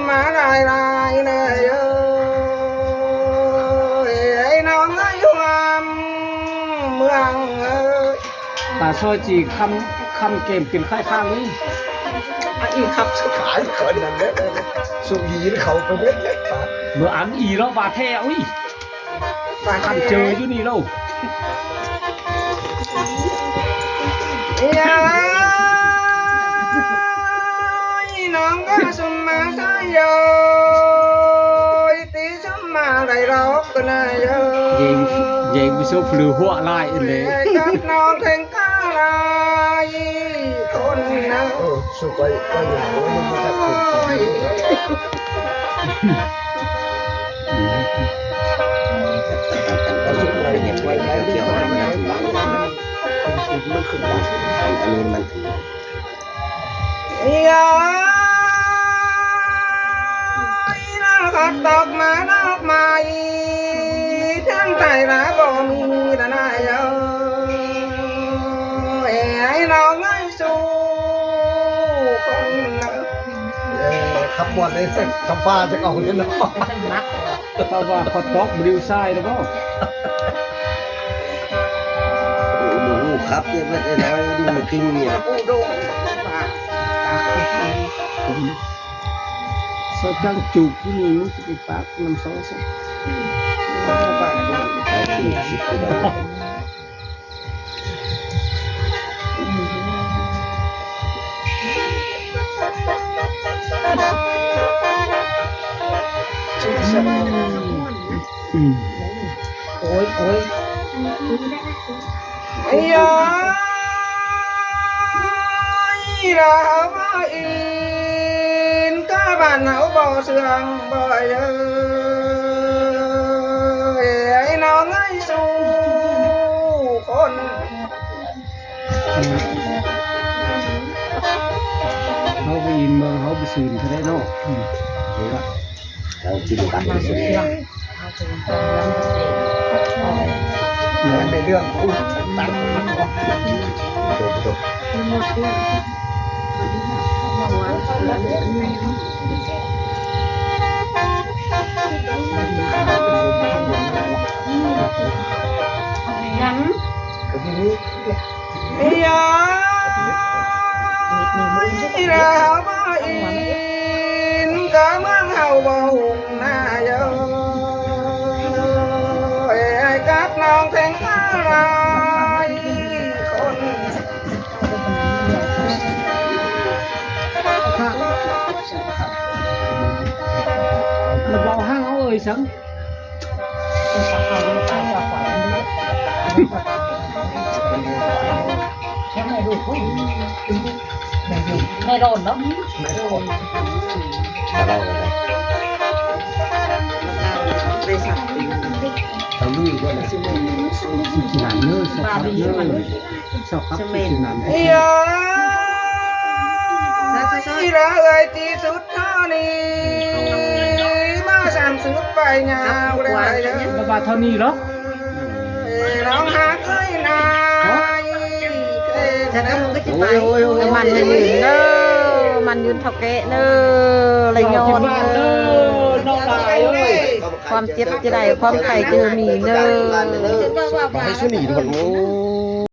มาลายลายเลยไอ้น้องอายุเมืองตาซอยจีคำเกมเป็นค่ายข้างนี้อีครับสุดท้ายคนนั้นเนี่ยสุยีนเขาไปเว้ยเมื่ออันอีแล้วบาแท้อุ้ยคันเจออยู่นี่แล้วน้องก็สมมาสายโยตีสมมาได้รอกกันนะโยยิงวิศวฟลือหัวลายเลยกับน้องแข่งข้าลายคนนะสุไปไปอย่างนี้มันจะขุดมันขึ้นมาอันนี้มันถือยขัดดอกมาดอกไม้ทั้งใจละบ่มีแต่นายไอ้น้องไอ้สู้คนขับบวชเลยทำฟ้าจะเอาเนี่ยนะเพราะว่าเขาตอกบริวไซด์แล้วก็ครับเนี่ยไม่ได้แล้วดูมันกินเนี่ยโซจังจูบที่นี่มันจะไปปากน้ำซอสโอ้ยไอ้ยาเราอินก็บ้านเขาบ่เสื่องบ่เยอะไอ้น้องไอ้สู้คนเขาไปยินเมืองเขาไปสื่นเขาได้เนาะเรากินกันสุดยอดในเรื่องพูดต่างจบยังยาเราบ่อินก็เมืองเฮาบ่หุ่นหน้าเยอะไอ้กับน้องแข่งข้าลายคนเราบอกห้างเอาเอ่ยสังไม่โดนเนาะไม่โดนไปสับตะลุยก็ได้สิหนันเนื้อสครับเนื้อสครับสิหนันเอ้ยเราเอ่ยที่สุดท่านี้มาสามสุดไปยาวเลยระบาดเท่านี้เหรอน้องหาเคยนายจะได้มันก็จะไปมันยืนเนอมันยืนเท่าแกเนออะไรย้อนเนอความเจ็บจะได้ความไข่จะมีเนอให้สุนีทุกคน